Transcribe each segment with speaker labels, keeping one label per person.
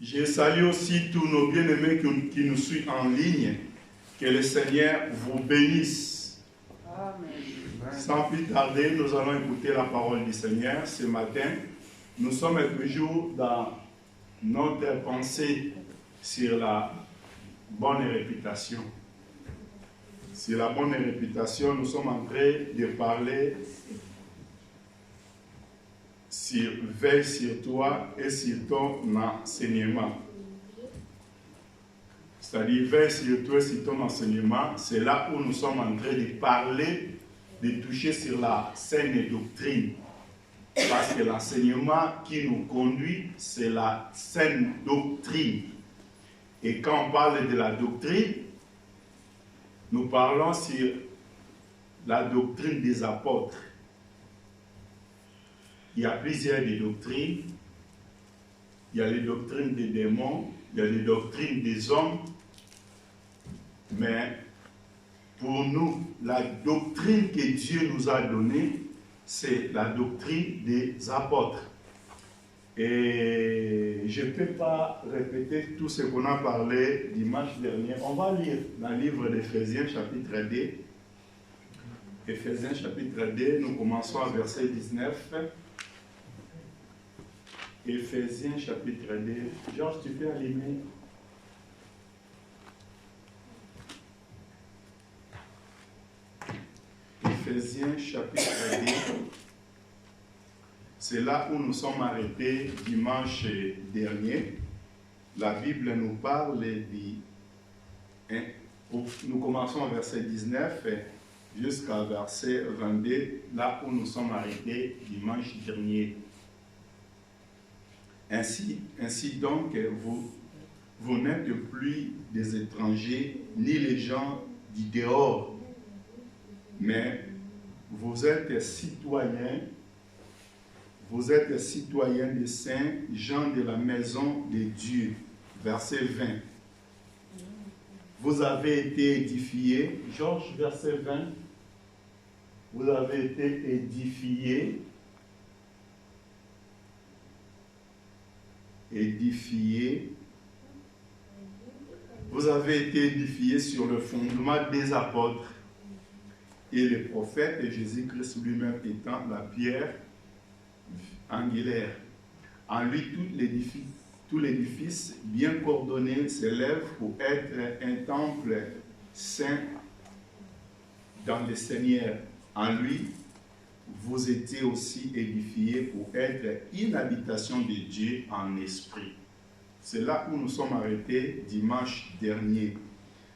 Speaker 1: Je salue aussi tous nos bien-aimés qui nous suivent en ligne. Que le Seigneur vous bénisse. Amen. Sans plus tarder, nous allons écouter la parole du Seigneur ce matin. Nous sommes toujours dans notre pensée sur la bonne réputation. Sur la bonne réputation, nous sommes en train de parler sur veille sur toi et sur ton enseignement. C'est-à-dire, veille sur toi et sur ton enseignement, c'est là où nous sommes en train de parler, de toucher sur la saine doctrine. Parce que l'enseignement qui nous conduit, c'est la saine doctrine. Et quand on parle de la doctrine, nous parlons sur la doctrine des apôtres. Il y a plusieurs des doctrines. Il y a les doctrines des démons, il y a les doctrines des hommes. Mais pour nous, la doctrine que Dieu nous a donnée, c'est la doctrine des apôtres. Et je ne peux pas répéter tout ce qu'on a parlé dimanche dernier. On va lire dans le livre d'Éphésiens chapitre 2. Éphésiens chapitre 2, nous commençons à verset 19. Éphésiens chapitre 2. Georges, tu peux allumer. Éphésiens chapitre 2. C'est là où nous sommes arrêtés dimanche dernier. La Bible nous parle nous commençons au verset 19 jusqu'à verset 22, là où nous sommes arrêtés dimanche dernier. Ainsi donc, vous n'êtes plus des étrangers, ni les gens du dehors, mais vous êtes citoyens des saints, gens de la maison de Dieu. Verset 20. Vous avez été édifiés, Georges, verset 20. Vous avez été édifiés. Vous avez été édifiés sur le fondement des apôtres et les prophètes, et Jésus-Christ lui-même étant la pierre angulaire. En lui, tout l'édifice bien coordonné s'élève pour être un temple saint dans le Seigneur. En lui, vous étiez aussi édifiés pour être une habitation de Dieu en esprit. C'est là où nous sommes arrêtés dimanche dernier.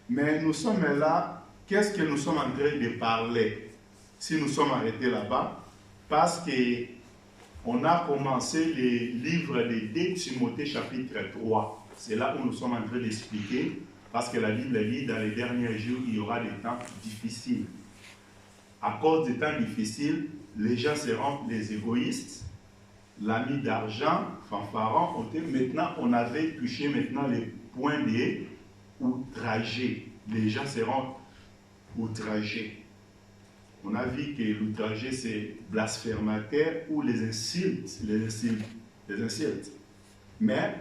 Speaker 1: Mais nous sommes là, qu'est-ce que nous sommes en train de parler si nous sommes arrêtés là-bas? Parce qu'on a commencé le livre de 2 Timothée chapitre 3. C'est là où nous sommes en train d'expliquer, parce que la Bible dit dans les derniers jours, il y aura des temps difficiles. À cause des temps difficiles, les gens seront les égoïstes, l'ami d'argent, fanfaron. Maintenant, on avait touché maintenant les points des outragés. Les gens seront outragés. On a vu que l'outragé, c'est blasphémateur ou les insultes. Mais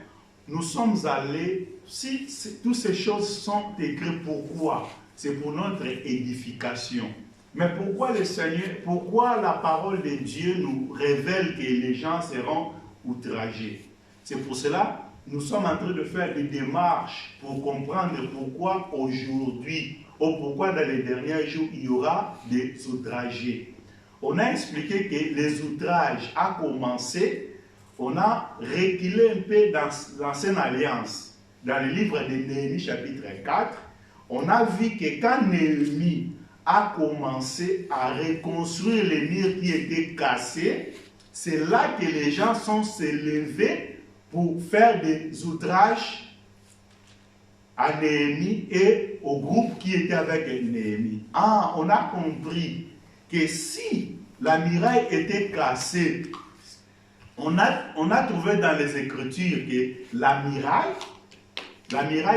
Speaker 1: nous sommes allés, si toutes ces choses sont écrites, pourquoi? C'est pour notre édification. Mais pourquoi le Seigneur, pourquoi la parole de Dieu nous révèle que les gens seront outragés? C'est pour cela que nous sommes en train de faire des démarches pour comprendre pourquoi aujourd'hui, ou pourquoi dans les derniers jours, il y aura des outragés. On a expliqué que les outrages a commencé, on a reculé un peu dans l'ancienne alliance. Dans le livre de Néhémie chapitre 4, on a vu que quand Néhémie a commencé à reconstruire les murs qui étaient cassés, c'est là que les gens sont s'élevés pour faire des outrages à Néhémie et au groupe qui était avec Néhémie. On a compris que si la muraille était cassée, on a trouvé dans les Écritures que la muraille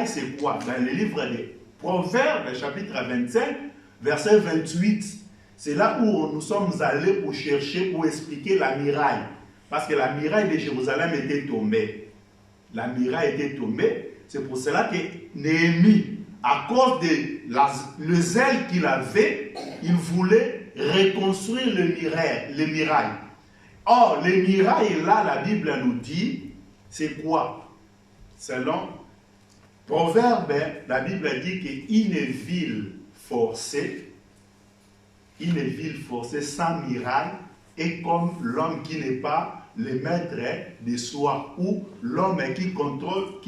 Speaker 1: c'est quoi? Dans le livre des Proverbes, chapitre 25, verset 28, c'est là où nous sommes allés pour chercher, pour expliquer la muraille. Parce que la muraille de Jérusalem était tombée. la muraille était tombée. C'est pour cela que Néhémie, à cause de le zèle qu'il avait, il voulait reconstruire les murailles. Or, les murailles, là, la Bible nous dit, c'est quoi? Selon Proverbe, la Bible dit qu'une ville forcée sans muraille est comme l'homme qui n'est pas le maître de soi, ou l'homme qui contrôle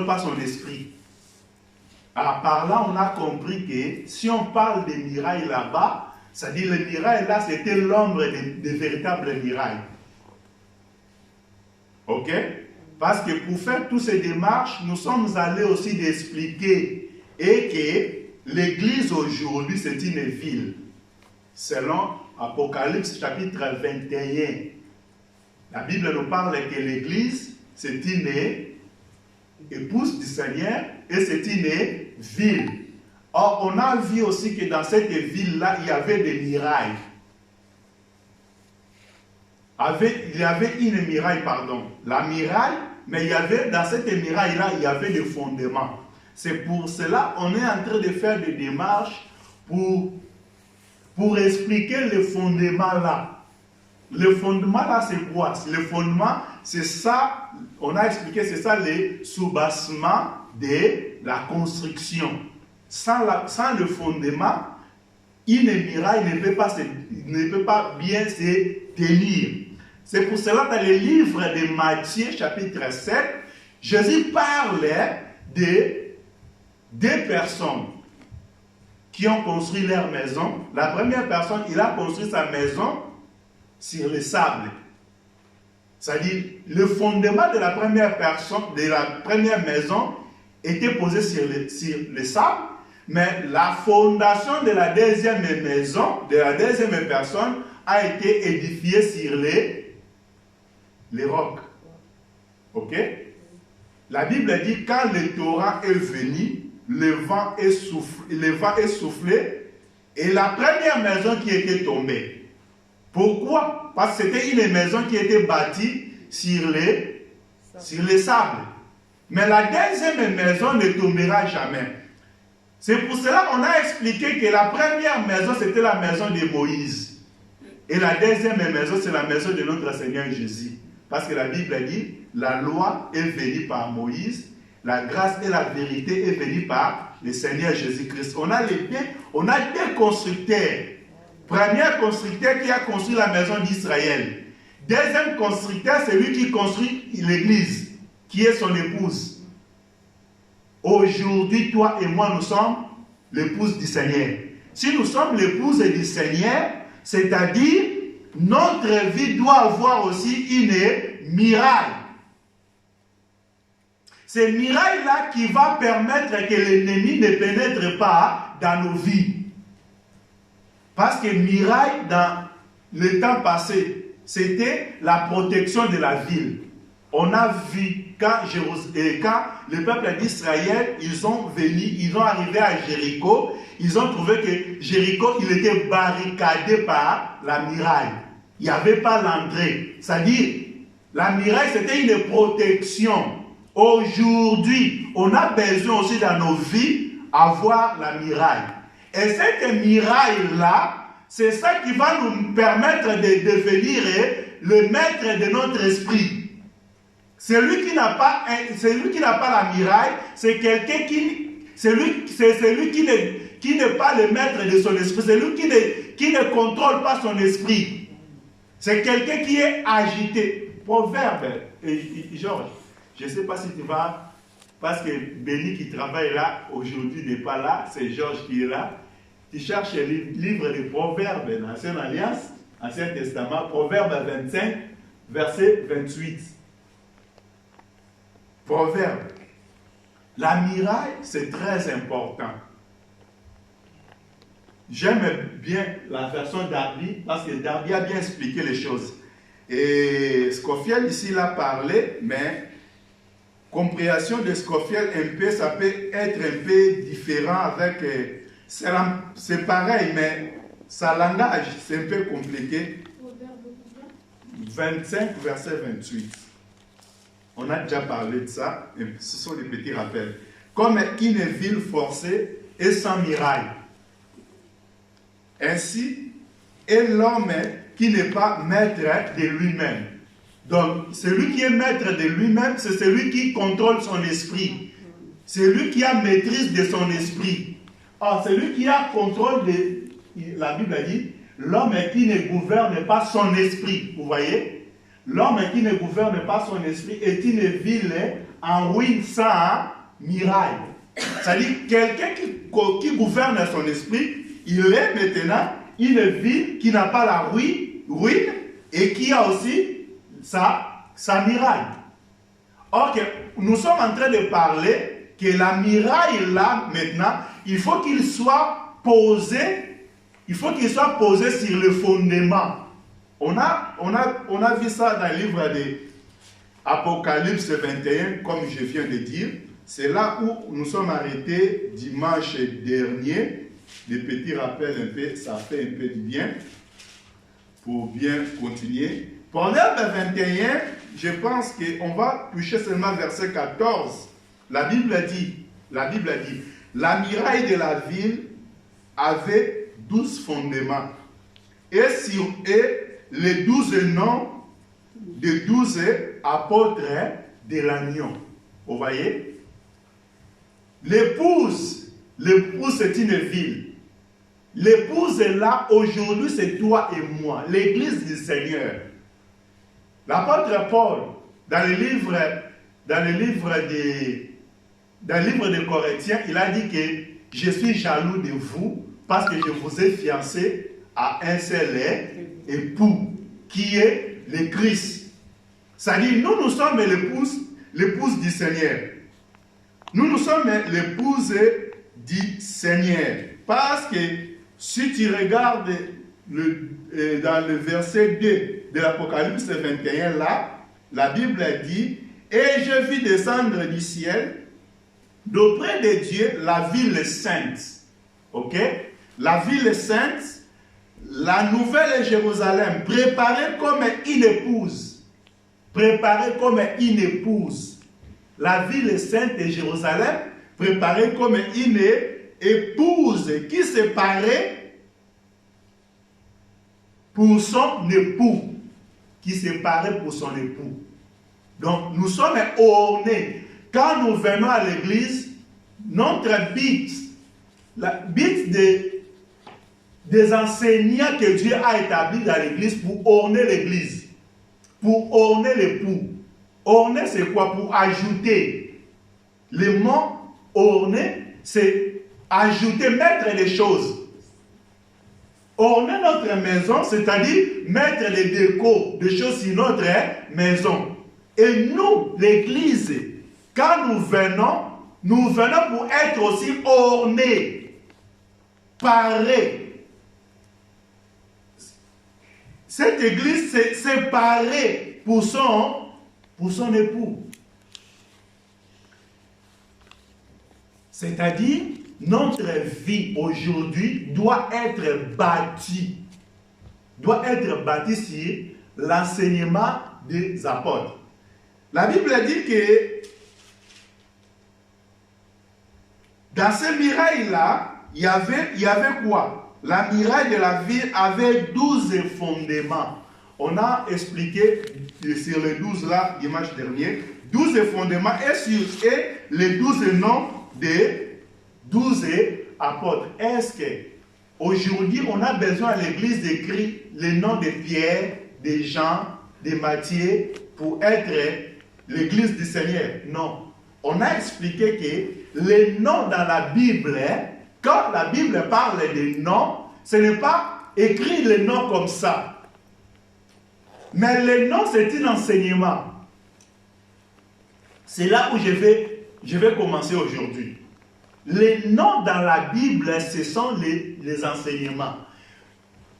Speaker 1: pas son esprit. Alors par là, on a compris que si on parle des murailles là-bas, c'est-à-dire les murailles là, c'était l'ombre des véritables murailles. Ok? Parce que pour faire toutes ces démarches, nous sommes allés aussi d'expliquer et que l'église aujourd'hui, c'est une ville. Selon Apocalypse chapitre 21, la Bible nous parle que l'église, c'est une épouse du Seigneur et c'est une ville. Or, on a vu aussi que dans cette ville-là, il y avait des murailles. Il y avait une muraille, pardon. La muraille, mais il y avait, dans cette muraille-là, il y avait des fondements. C'est pour cela qu'on est en train de faire des démarches pour expliquer les fondements là. Le fondement là, c'est quoi? Le fondement, c'est ça, on a expliqué, c'est ça les soubassement de la construction. Sans le fondement, une muraille ne peut pas bien se tenir. C'est pour cela que dans le livre de Matthieu, chapitre 7, Jésus parlait de deux personnes qui ont construit leur maison. La première personne, il a construit sa maison sur le sable. C'est-à-dire, le fondement de la première personne, de la première maison, était posé sur le sable, mais la fondation de la deuxième maison, de la deuxième personne, a été édifiée sur les rocs. Ok? La Bible dit, quand le torrent est venu, le vent est soufflé, et la première maison qui était tombée. Pourquoi? Parce que c'était une maison qui était bâtie sur les sables. Mais la deuxième maison ne tombera jamais. C'est pour cela qu'on a expliqué que la première maison, c'était la maison de Moïse. Et la deuxième maison, c'est la maison de notre Seigneur Jésus. Parce que la Bible dit, la loi est venue par Moïse, la grâce et la vérité est venue par le Seigneur Jésus-Christ. On a deux constructeurs. Premier constructeur qui a construit la maison d'Israël. Deuxième constructeur, c'est lui qui construit l'église, qui est son épouse. Aujourd'hui, toi et moi, nous sommes l'épouse du Seigneur. Si nous sommes l'épouse du Seigneur, c'est-à-dire, notre vie doit avoir aussi une muraille. C'est muraille-là qui va permettre que l'ennemi ne pénètre pas dans nos vies. Parce que muraille, dans le temps passé, c'était la protection de la ville. On a vu quand le peuple d'Israël, ils sont arrivé à Jéricho, ils ont trouvé que Jéricho, il était barricadé par la muraille. Il n'y avait pas l'entrée. C'est-à-dire, la muraille, c'était une protection. Aujourd'hui, on a besoin aussi dans nos vies d'avoir la muraille. Et cette muraille-là, c'est ça qui va nous permettre de devenir le maître de notre esprit. Celui qui n'a pas la muraille, c'est quelqu'un celui qui n'est pas le maître de son esprit, c'est lui qui ne contrôle pas son esprit. C'est quelqu'un qui est agité. Proverbe, Georges, je ne sais pas si tu vas, parce que Béni qui travaille là, aujourd'hui n'est pas là, c'est Georges qui est là. Tu cherches le livre des Proverbes, l'Ancienne Alliance, Ancien Testament, Proverbe 25, verset 28. Proverbe. La muraille, c'est très important. J'aime bien la version Darby, parce que Darby a bien expliqué les choses. Et Scofield ici l'a parlé, mais compréhension de Scofield un peu, ça peut être un peu différent avec... c'est pareil, mais sa langage, c'est un peu compliqué. 25, verset 28. On a déjà parlé de ça, et ce sont des petits rappels. Comme une ville forcée et sans muraille. Ainsi est l'homme qui n'est pas maître de lui-même. Donc, celui qui est maître de lui-même, c'est celui qui contrôle son esprit. C'est lui qui a maîtrise de son esprit. Or, celui qui a contrôle de... La Bible a dit, l'homme qui ne gouverne pas son esprit. Vous voyez? L'homme qui ne gouverne pas son esprit est une ville en ruine sans muraille. C'est-à-dire, quelqu'un qui gouverne son esprit, il est maintenant une ville qui n'a pas la ruine et qui a aussi sa muraille. Or, nous sommes en train de parler que la muraille là, maintenant, il faut qu'il soit posé, sur le fondement. On a vu ça dans le livre de Apocalypse 21, comme je viens de dire. C'est là où nous sommes arrêtés dimanche dernier. Des petits rappels un peu, ça fait un peu du bien pour bien continuer. Proverbe 21, je pense qu'on va toucher seulement verset 14. La Bible dit, la muraille de la ville avait 12 fondements. Et les 12 noms de 12 apôtres de l'agneau. Vous voyez? L'épouse, c'est une ville. L'épouse est là, aujourd'hui, c'est toi et moi, l'église du Seigneur. L'apôtre Paul, dans le livre de Corinthiens, il a dit que je suis jaloux de vous parce que je vous ai fiancé à un seul époux, qui est le Christ. C'est-à-dire, nous sommes l'épouse du Seigneur. Nous sommes l'épouse du Seigneur. Parce que si tu regardes dans le verset 2 de l'Apocalypse 21, là, la Bible dit « Et je vis descendre du ciel, d'auprès de Dieu, la ville sainte. » Ok? La ville sainte, la nouvelle Jérusalem, préparée comme une épouse. Préparée comme une épouse. La ville sainte de Jérusalem, préparée comme une épouse qui se paraît pour son époux. Qui se paraît pour son époux. Donc, nous sommes ornés. Quand nous venons à l'église, notre but, la but des enseignants que Dieu a établis dans l'église pour orner l'église, pour orner l'époux. Orner, c'est quoi? Pour ajouter. Le mot orner, c'est ajouter, mettre les choses. Orner notre maison, c'est-à-dire mettre les décos de choses sur notre maison. Et nous, l'église, quand nous venons pour être aussi ornés, parés. Cette église s'est parée pour son époux. C'est-à-dire, notre vie aujourd'hui doit être bâtie sur l'enseignement des apôtres. La Bible dit que dans ce muraille-là, il y avait quoi? La muraille de la ville avait 12 fondements. On a expliqué sur les 12 là, dimanche dernier, 12 fondements et les 12 noms des 12 apôtres. Est-ce qu'aujourd'hui, on a besoin à l'église d'écrire les noms de Pierre, de Jean, de Matthieu pour être l'église du Seigneur? Non. On a expliqué que les noms dans la Bible, quand la Bible parle des noms, ce n'est pas écrire les noms comme ça. Mais les noms, c'est un enseignement. C'est là où je vais commencer aujourd'hui. Les noms dans la Bible, ce sont les enseignements.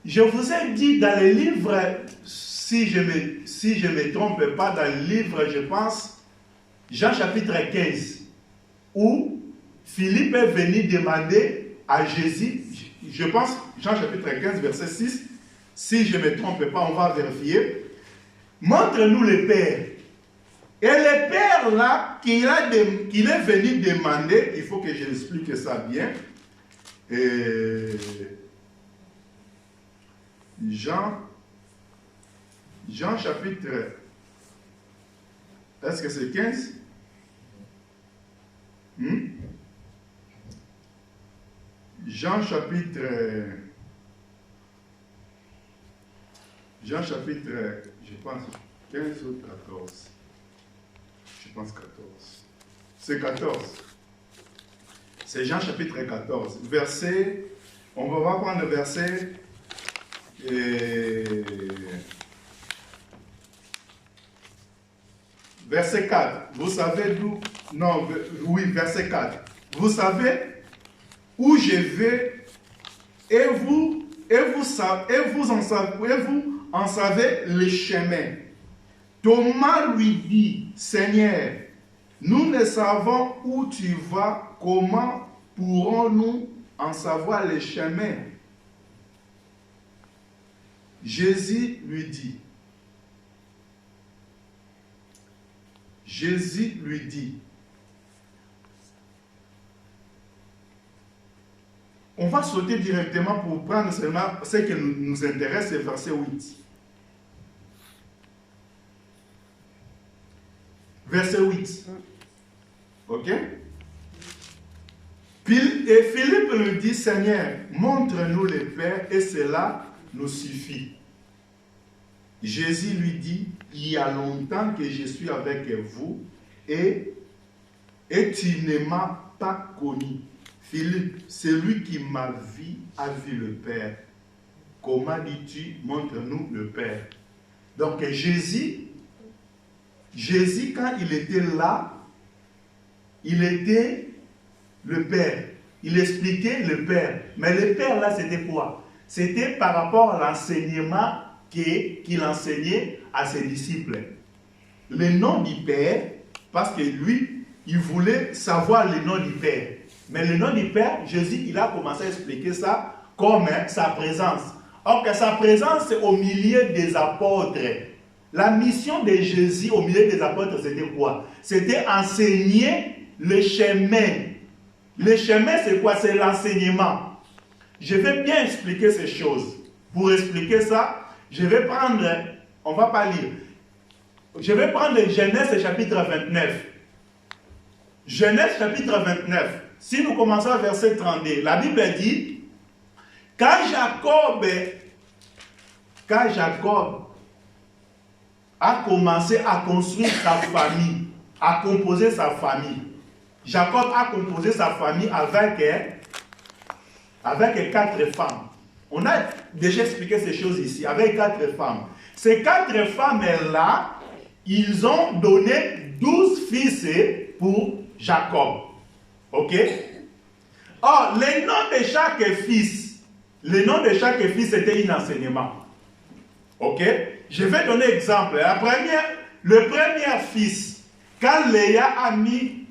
Speaker 1: Je vous ai dit dans les livres, si je me trompe pas, dans le livre, je pense, Jean chapitre 15, où Philippe est venu demander à Jésus, je pense, Jean chapitre 15, verset 6, si je ne me trompe pas, on va vérifier. Montre-nous le Père, Et le père là, qu'il est venu demander, il faut que je l'explique ça bien. Jean chapitre, est-ce que c'est 15? Jean chapitre, je pense 15 ou 14. Je pense 14. C'est 14. C'est Jean chapitre 14. Verset, on va prendre le verset. Verset 4. Vous savez d'où? Non, oui, verset 4. Vous savez où je vais et vous en savez le chemin. Thomas lui dit, Seigneur, nous ne savons où tu vas, comment pourrons-nous en savoir le chemin? Jésus lui dit, on va sauter directement pour prendre seulement ce qui nous intéresse, c'est verset 8. Verset 8. Ok? Et Philippe lui dit, Seigneur, montre-nous le Père et cela nous suffit. Jésus lui dit, il y a longtemps que je suis avec vous et tu ne m'as pas connu. Philippe, celui qui m'a vu a vu le Père. Comment dis-tu, montre-nous le Père? Donc Jésus, quand il était là, il était le Père. Il expliquait le Père. Mais le Père là, c'était quoi? C'était par rapport à l'enseignement qu'il enseignait à ses disciples. Le nom du Père, parce que lui, il voulait savoir le nom du Père. Mais le nom du Père, Jésus, il a commencé à expliquer ça comme sa présence. Or que sa présence, c'est au milieu des apôtres. La mission de Jésus au milieu des apôtres, c'était quoi? C'était enseigner le chemin. Le chemin, c'est quoi? C'est l'enseignement. Je vais bien expliquer ces choses. Pour expliquer ça, je vais prendre, on ne va pas lire. Je vais prendre Genèse chapitre 29. Genèse chapitre 29. Si nous commençons à verset 32, la Bible dit, quand Jacob a commencé à construire sa famille, à composer sa famille, Jacob a composé sa famille avec 4 femmes. On a déjà expliqué ces choses ici, avec 4 femmes. Ces 4 femmes-là, ils ont donné 12 fils pour Jacob. Ok? Or, le nom de chaque fils, c'était un enseignement. Ok? Je vais donner exemple. Le premier fils, quand Léa a mis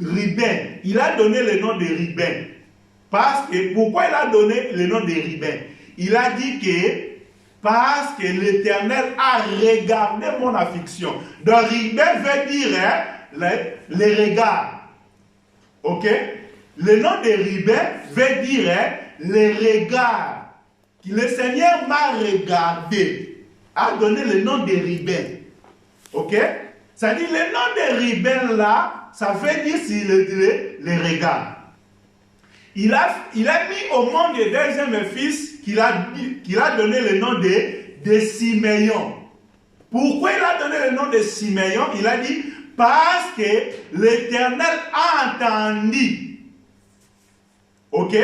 Speaker 1: Ruben, il a donné le nom de Ruben. Pourquoi il a donné le nom de Ruben? Il a dit que parce que l'Éternel a regardé mon affliction. Donc Ruben veut dire les regards. Ok? Le nom de Ruben veut dire les regards. Le Seigneur m'a regardé. A donné le nom de Ruben. Ok? Ça dit le nom de Ruben là, ça veut dire les regards. Il a mis au monde le deuxième fils qu'il a donné le nom de Siméon. Pourquoi il a donné le nom de Siméon? Il a dit parce que l'Éternel a entendu. Ok?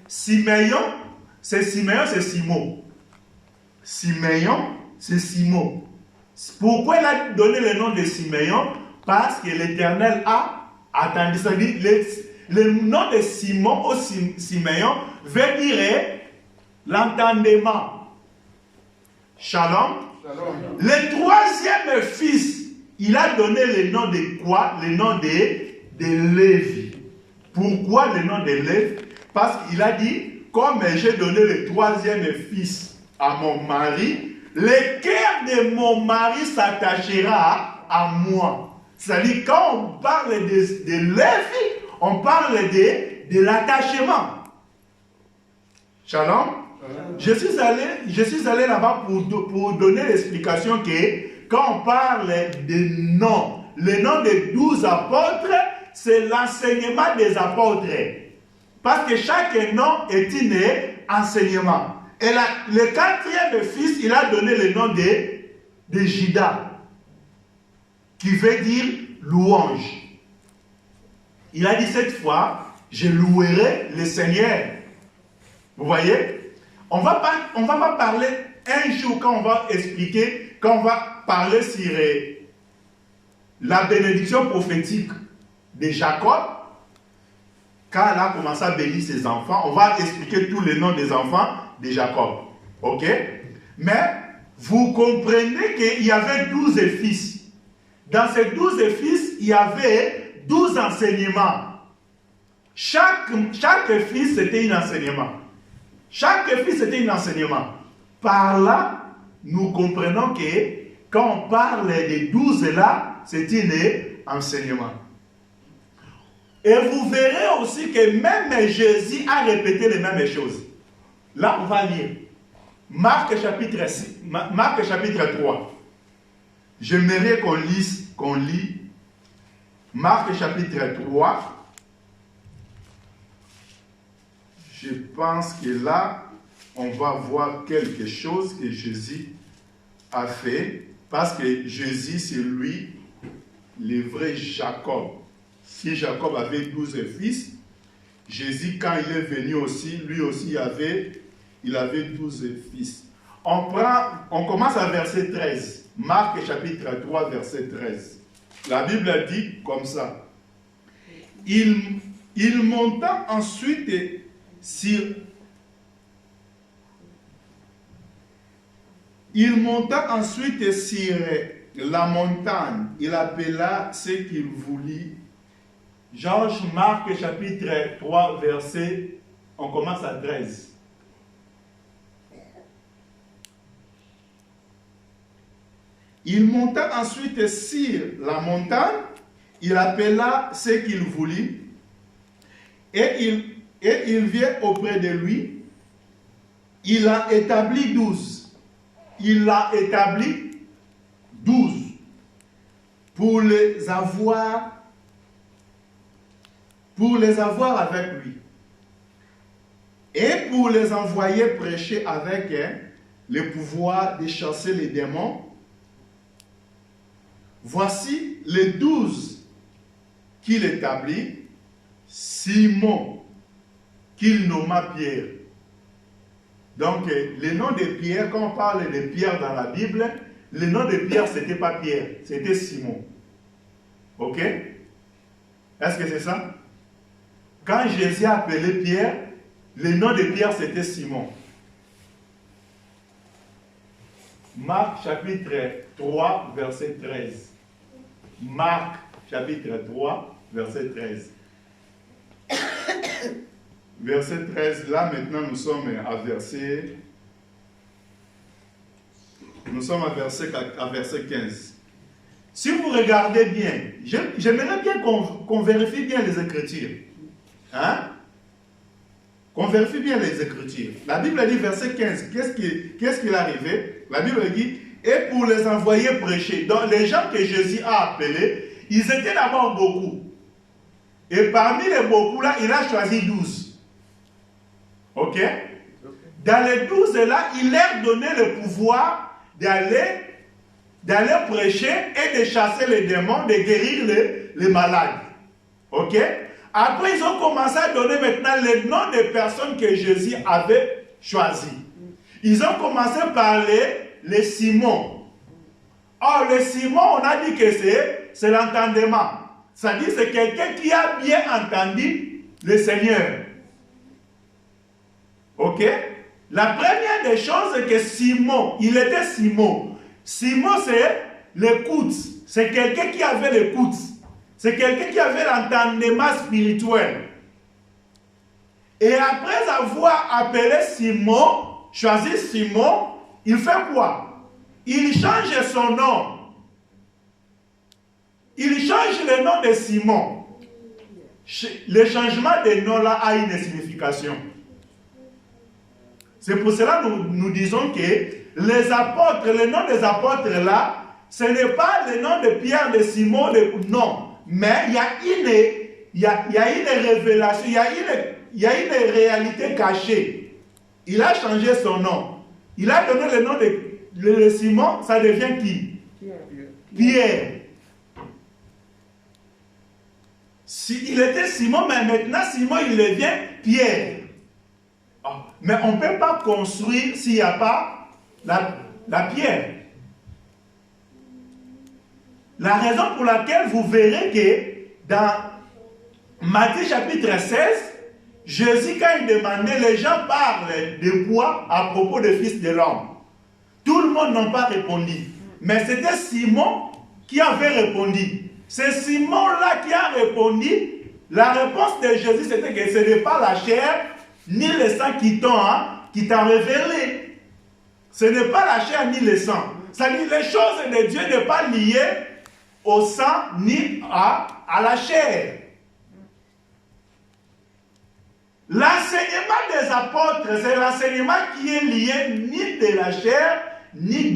Speaker 1: Siméon, c'est Simon. Siméon, c'est Simon. Pourquoi il a donné le nom de Siméon? Parce que l'Éternel a entendu. C'est-à-dire, le nom de Simon ou Siméon veut dire l'entendement. Shalom. Le troisième fils, il a donné le nom de quoi? Le nom de Lévi. Pourquoi le nom de Lévi? Parce qu'il a dit, comme j'ai donné le troisième fils à mon mari, le cœur de mon mari s'attachera à moi. C'est-à-dire, quand on parle de Lévi, on parle de l'attachement. Shalom. Je suis allé là-bas pour donner l'explication que quand on parle des noms, le nom des 12 apôtres, c'est l'enseignement des apôtres. Parce que chaque nom est un enseignement. Et le quatrième fils, il a donné le nom de Juda, qui veut dire louange. Il a dit cette fois, je louerai le Seigneur. Vous voyez? On va pas parler un jour quand on va expliquer, quand on va parler sur la bénédiction prophétique de Jacob, quand elle a commencé à bénir ses enfants, on va expliquer tous les noms des enfants de Jacob. Ok? Mais vous comprenez qu'il y avait 12 fils. Dans ces 12 fils, il y avait 12 enseignements. Chaque fils, c'était un enseignement. Chaque fils, c'était un enseignement. Par là, nous comprenons que quand on parle des 12 là, c'est un enseignement. Et vous verrez aussi que même Jésus a répété les mêmes choses. Là, on va lire. Marc chapitre 3. J'aimerais qu'on lit Marc chapitre 3. Je pense que là, on va voir quelque chose que Jésus a fait. Parce que Jésus, c'est lui, le vrai Jacob. Si Jacob avait 12 fils, Jésus, quand il est venu aussi, lui aussi, il avait 12 fils. On commence à verset 13. Marc chapitre 3, verset 13. La Bible dit comme ça. Il monta ensuite sur la montagne. Il appela ce qu'il voulut. Georges, Marc chapitre 3, verset, on commence à 13. Il monta ensuite sur la montagne, il appela ce qu'il voulut, et il vient auprès de lui. Il a établi 12. Il a établi 12 pour les avoir avec lui et pour les envoyer prêcher avec le pouvoir de chasser les démons. Voici les 12 qu'il établit. Simon, qu'il nomma Pierre. Donc, le nom de Pierre, quand on parle de Pierre dans la Bible, le nom de Pierre, ce n'était pas Pierre, c'était Simon. Ok? Est-ce que c'est ça? Quand Jésus a appelé Pierre, le nom de Pierre, c'était Simon. Marc chapitre 3, verset 13. Marc chapitre 3, verset 13. Verset 13, là maintenant nous sommes à verset 15. Si vous regardez bien, j'aimerais bien qu'on vérifie bien les Écritures. Hein? Qu'on vérifie bien les Écritures. La Bible dit, verset 15, qu'est-ce qu'il est arrivé? La Bible dit, et pour les envoyer prêcher. Donc les gens que Jésus a appelés, ils étaient d'abord beaucoup. Et parmi les beaucoup là, il a choisi 12. Ok? Dans les 12 là, il leur donnait le pouvoir d'aller prêcher et de chasser les démons, de guérir les malades. Ok? Après, ils ont commencé à donner maintenant les noms des personnes que Jésus avait choisies. Ils ont commencé à parler les Simon. Or, le Simon, on a dit que c'est l'entendement. C'est-à-dire c'est quelqu'un qui a bien entendu le Seigneur. Ok? La première des choses, c'est que Simon, il était Simon. Simon, c'est l'écoute. C'est quelqu'un qui avait l'écoute. C'est quelqu'un qui avait l'entendement spirituel. Et après avoir appelé Simon, choisi Simon, il fait quoi? Il change son nom. il change le nom de Simon. Le changement de nom là a une signification. C'est pour cela que nous disons que les apôtres, le nom des apôtres là, ce n'est pas le nom de Pierre, de Simon, non. Mais il y a une révélation, il y a une réalité cachée. Il a changé son nom. Il a donné le nom de Simon, ça devient qui? Pierre. Il était Simon, mais maintenant Simon, il devient Pierre. Mais on ne peut pas construire s'il n'y a pas la pierre. La raison pour laquelle vous verrez que dans Matthieu chapitre 16, Jésus, quand il demandait, les gens parlent de quoi à propos du Fils de l'homme. Tout le monde n'a pas répondu. Mais c'était Simon qui avait répondu. C'est Simon-là qui a répondu. La réponse de Jésus, c'était que ce n'est pas la chair ni le sang qui t'a révélé. Ce n'est pas la chair ni le sang. C'est-à-dire les choses de Dieu ne sont pas liées au sang ni à la chair. L'enseignement des apôtres, c'est l'enseignement qui est lié ni de la chair ni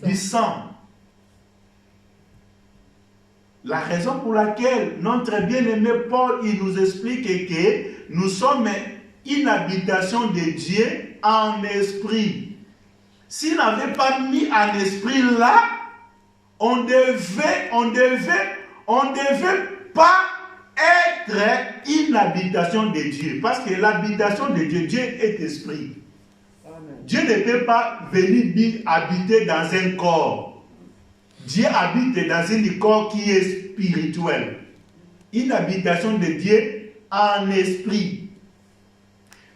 Speaker 1: du sang. La raison pour laquelle notre bien-aimé Paul il nous explique que nous sommes une habitation de Dieu en esprit. S'il n'avait pas mis un esprit là, on devait pas être une habitation de Dieu. Parce que l'habitation de Dieu, Dieu est esprit. Amen. Dieu ne peut pas venir habiter dans un corps. Dieu habite dans un corps qui est spirituel. Une habitation de Dieu en esprit.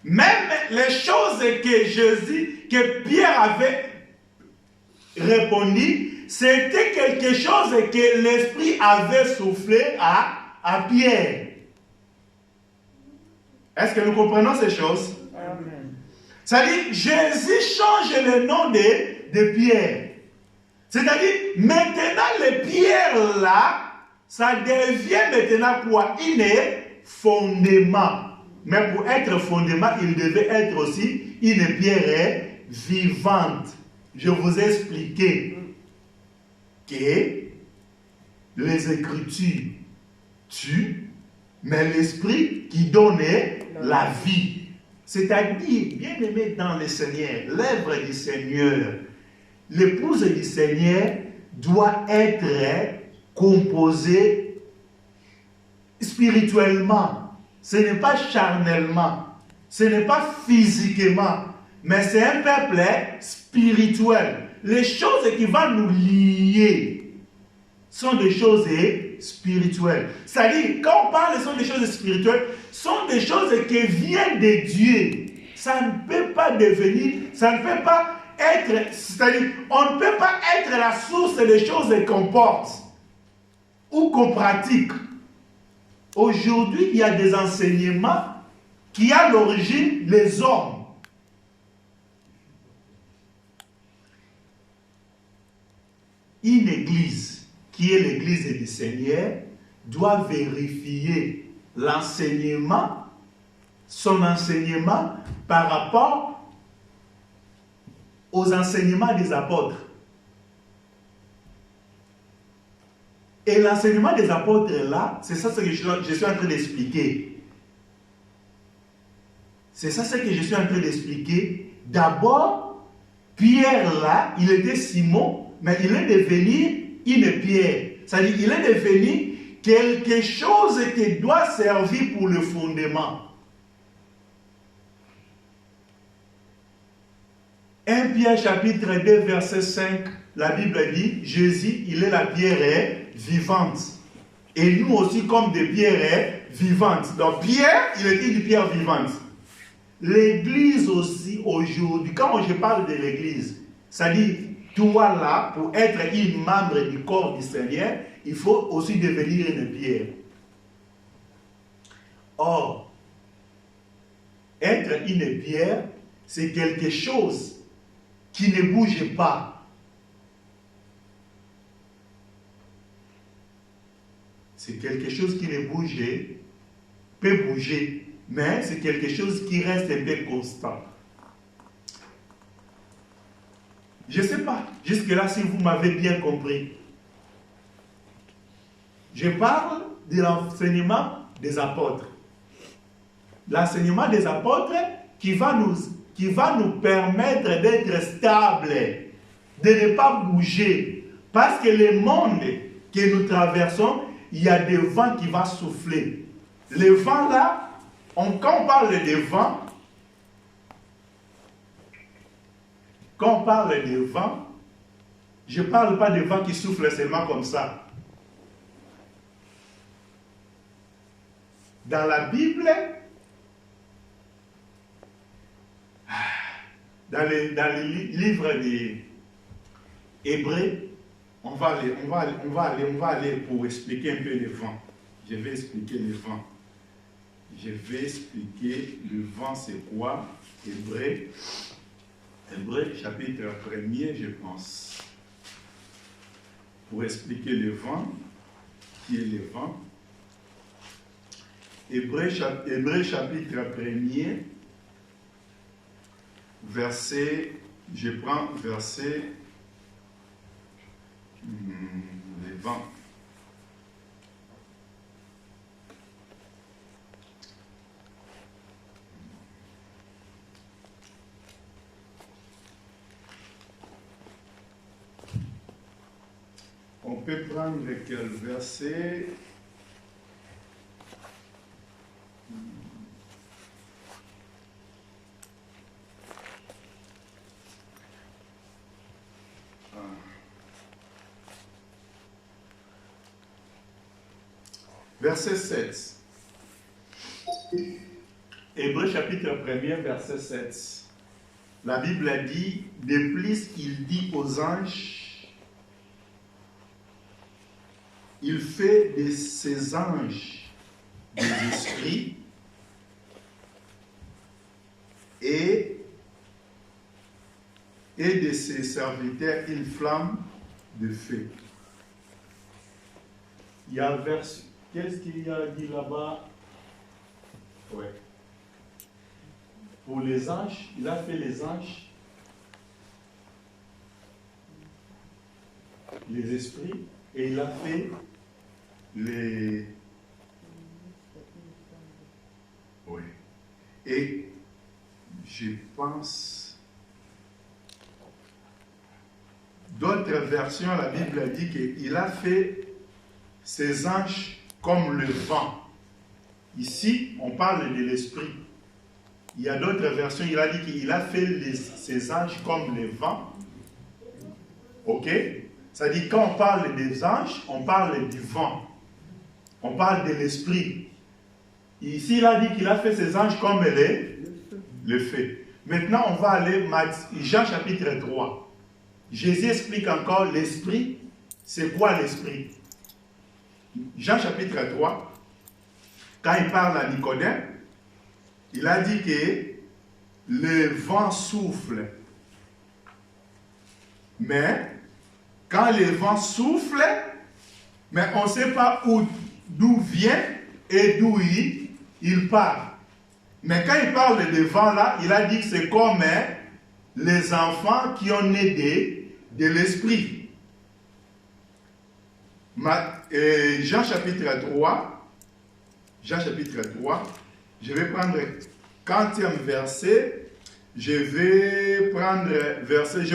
Speaker 1: Même les choses que Pierre avait répondu, c'était quelque chose que l'Esprit avait soufflé à Pierre. Est-ce que nous comprenons ces choses? Amen. C'est-à-dire, Jésus change le nom de Pierre. C'est-à-dire, maintenant, le Pierre là, ça devient maintenant quoi? Il est fondement. Mais pour être fondement, il devait être aussi une pierre vivante. Je vous ai expliqué que les Écritures tuent, mais l'Esprit qui donne la vie. C'est-à-dire, bien aimé dans le Seigneur, l'œuvre du Seigneur, l'épouse du Seigneur doit être composée spirituellement. Ce n'est pas charnellement, ce n'est pas physiquement, mais c'est un peuple spirituel. Les choses qui vont nous lier sont des choses spirituelles. C'est-à-dire, quand on parle sont des choses spirituelles, sont des choses qui viennent de Dieu. Ça ne peut pas devenir, ça ne peut pas être, c'est-à-dire, on ne peut pas être la source des choses qu'on porte ou qu'on pratique. Aujourd'hui, il y a des enseignements qui ont à l'origine les hommes. Une église qui est l'église du Seigneur doit vérifier l'enseignement, son enseignement par rapport aux enseignements des apôtres. Et l'enseignement des apôtres là, c'est ça ce que je suis en train d'expliquer. C'est ça ce que je suis en train d'expliquer. D'abord, Pierre là, il était Simon, mais il est devenu une pierre. C'est-à-dire, il est devenu quelque chose qui doit servir pour le fondement. 1 Pierre chapitre 2 verset 5, la Bible dit, Jésus, il est la pierre vivante. Et nous aussi comme des pierres vivantes. Donc Pierre, il était une pierre vivante. L'église aussi aujourd'hui, quand je parle de l'église, ça dit, toi là, pour être une membre du corps du Seigneur, il faut aussi devenir une pierre. Or, être une pierre, c'est quelque chose qui ne bouge pas. C'est quelque chose qui ne bouge, peut bouger, mais c'est quelque chose qui reste un peu constant. Je ne sais pas, jusque-là, si vous m'avez bien compris. Je parle de l'enseignement des apôtres. L'enseignement des apôtres qui va nous permettre d'être stables, de ne pas bouger. Parce que le monde que nous traversons, il y a des vents qui vont souffler. Les vents là, quand on parle de vent, je ne parle pas de vent qui souffle seulement comme ça. Dans la Bible, dans les livres des Hébreux, on va aller pour expliquer un peu le vent. Je vais expliquer le vent. Je vais expliquer le vent, c'est quoi? Hébreux chapitre 1er, je pense. Pour expliquer le vent, qui est le vent. Hébreux chapitre 1er, verset, je prends verset, le vent. On peut prendre quel verset? Verset 7. Hébreux chapitre 1er, verset 7. La Bible a dit, de plus il dit aux anges, il fait de ses anges des esprits et de ses serviteurs une flamme de feu. Il y a un verset. Qu'est-ce qu'il y a dit là-bas? Ouais. Pour les anges, il a fait les anges, les esprits, et il a fait les... Oui. Et je pense... D'autres versions, la Bible dit qu'il a fait ses anges comme le vent. Ici, on parle de l'esprit. Il y a d'autres versions, il a dit qu'il a fait ses anges comme le vent. Ok? C'est-à-dire, quand on parle des anges, on parle du vent. On parle de l'esprit. Ici, il a dit qu'il a fait ses anges comme le feu. Maintenant, on va aller Jean chapitre 3. Jésus explique encore l'esprit. C'est quoi l'esprit? Jean chapitre 3, quand il parle à Nicodème, il a dit que le vent souffle. Mais, quand le vent souffle, mais on ne sait pas d'où vient et d'où il part. Mais quand il parle de vent là, il a dit que c'est comme les enfants qui ont né de l'esprit. Jean chapitre 3, je vais prendre 40e verset, je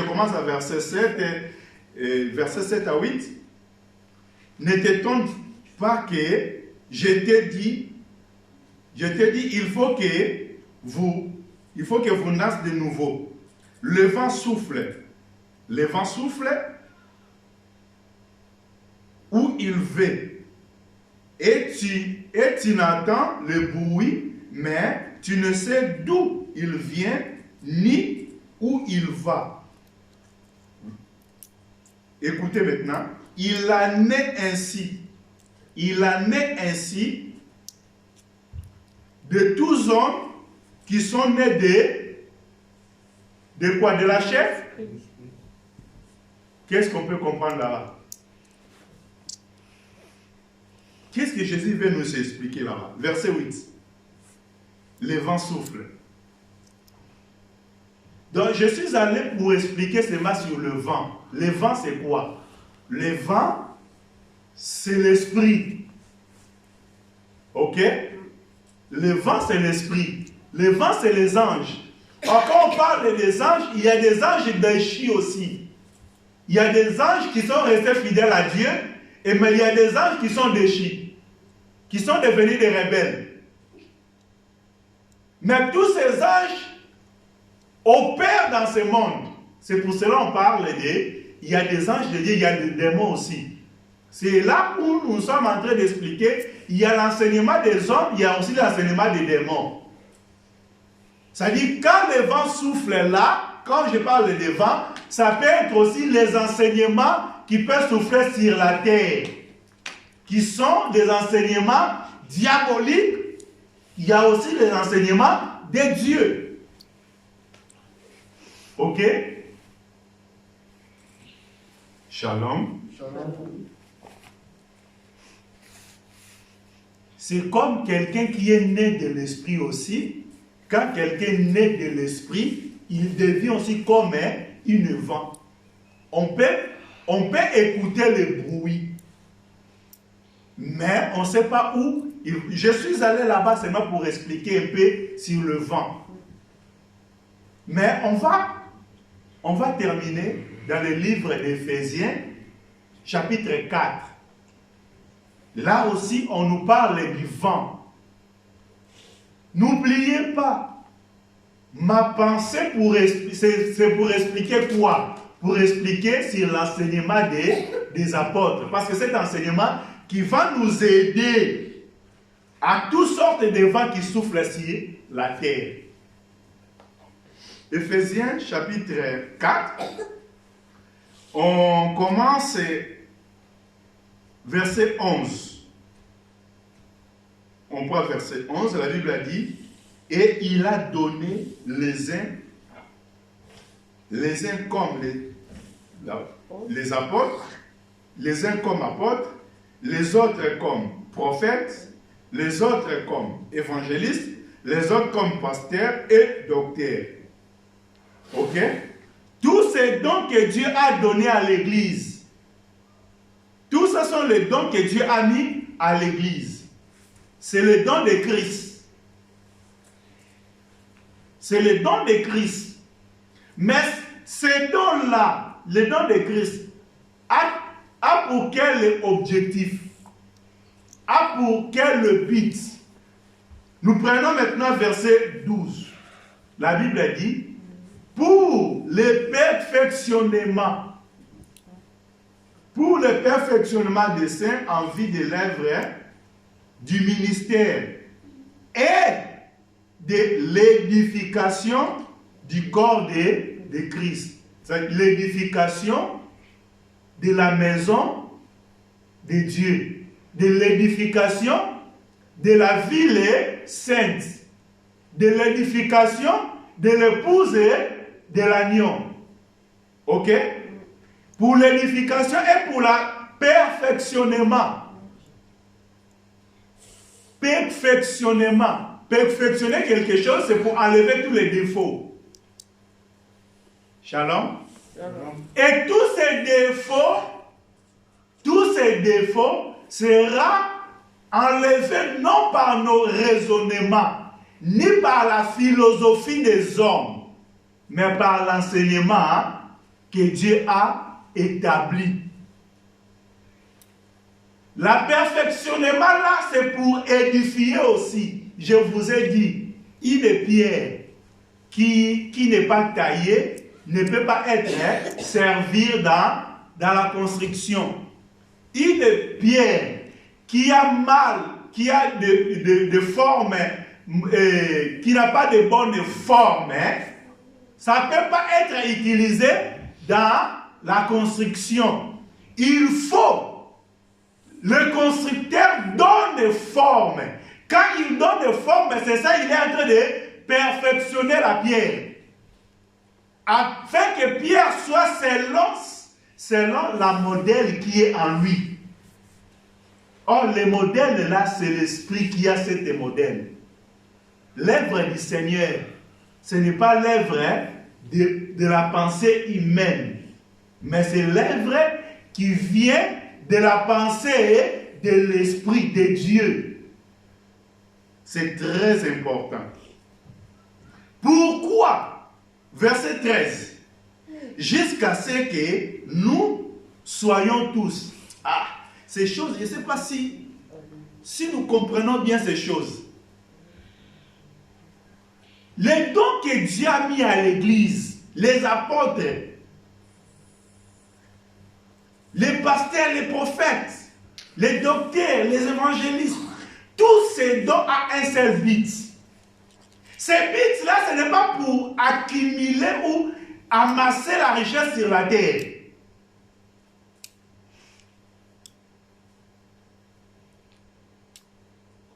Speaker 1: commence à verset 7, verset 7 à 8. Ne t'étonne pas que je t'ai dit, il faut que vous naissez de nouveau. Le vent souffle où il veut. Et tu n'entends le bruit, mais tu ne sais d'où il vient, ni où il va. Écoutez maintenant, il en est ainsi de tous hommes qui sont nés de quoi? De la chair? Qu'est-ce qu'on peut comprendre là-bas? qu'est-ce que Jésus veut nous expliquer là-bas? Verset 8. Le vent souffle. Donc, je suis allé pour expliquer cela sur le vent. Le vent, c'est quoi? Le vent, c'est l'esprit. Ok? Le vent, c'est l'esprit. Le vent, c'est les anges. Alors, quand on parle des anges, il y a des anges déchus aussi. Il y a des anges qui sont restés fidèles à Dieu, mais il y a des anges qui sont déchus, qui sont devenus des rebelles. Mais tous ces anges opèrent dans ce monde. C'est pour cela qu'on parle il y a des anges de Dieu, il y a des démons aussi. C'est là où nous sommes en train d'expliquer, il y a l'enseignement des hommes, il y a aussi l'enseignement des démons. C'est-à-dire, quand le vent souffle là, quand je parle de vent, ça peut être aussi les enseignements qui peuvent souffler sur la terre, qui sont des enseignements diaboliques. Il y a aussi les enseignements de Dieu. Ok? Shalom.
Speaker 2: Shalom.
Speaker 1: C'est comme quelqu'un qui est né de l'esprit aussi. Quand quelqu'un est né de l'esprit, il devient aussi comme une vent. On peut écouter le bruit, mais on ne sait pas où. Je suis allé là-bas seulement pour expliquer un peu sur le vent. Mais on va terminer dans le livre d'Éphésiens, chapitre 4. Là aussi, on nous parle du vent. N'oubliez pas, ma pensée c'est pour expliquer quoi? Pour expliquer sur l'enseignement des apôtres. Parce que cet enseignement qui va nous aider à toutes sortes de vents qui soufflent sur la terre. Éphésiens chapitre 4, on commence verset 11. On prend verset 11, la Bible a dit, et il a donné les uns comme les apôtres, les uns comme apôtres, les autres comme prophètes, les autres comme évangélistes, les autres comme pasteurs et docteurs. Ok? Tous ces dons que Dieu a donnés à l'Église, tous ce sont les dons que Dieu a mis à l'Église. C'est le don de Christ. C'est le don de Christ. Mais ces dons-là, le don de Christ, a pour quel objectif? A pour quel but? Nous prenons maintenant verset 12. La Bible dit, pour le perfectionnement des saints en vue de l'œuvre du ministère et de l'édification du corps de Christ. C'est l'édification de la maison de Dieu, de l'édification de la ville sainte, de l'édification de l'épouse de l'agneau. Ok? Pour l'édification et pour le perfectionnement. Perfectionnement. Perfectionner quelque chose, c'est pour enlever tous les défauts. Shalom. Shalom. Et tous ces défauts sera enlevés non par nos raisonnements, ni par la philosophie des hommes, mais par l'enseignement que Dieu a établi. La perfectionnement là, c'est pour édifier aussi. Je vous ai dit, une pierre qui n'est pas taillée ne peut pas servir dans la construction. Une pierre qui a mal, qui a de forme, qui n'a pas de bonne forme, ça ne peut pas être utilisé dans la construction. Il faut, le constructeur donne forme. Quand il donne forme, c'est ça, il est en train de perfectionner la pierre. Afin que pierre soit selon la modèle qui est en lui. Or, le modèle là, c'est l'esprit qui a cet modèle. L'œuvre du Seigneur, ce n'est pas l'œuvre de la pensée humaine, mais c'est l'œuvre qui vient de la pensée de l'esprit de Dieu. C'est très important. Pourquoi? Verset 13. Jusqu'à ce que nous soyons tous. Ces choses, je ne sais pas si nous comprenons bien ces choses. Les dons que Dieu a mis à l'église, les apôtres, les pasteurs, les prophètes, les docteurs, les évangélistes, tous ces dons ont un seul but. Ces buts-là, ce n'est pas pour accumuler ou amasser la richesse sur la terre.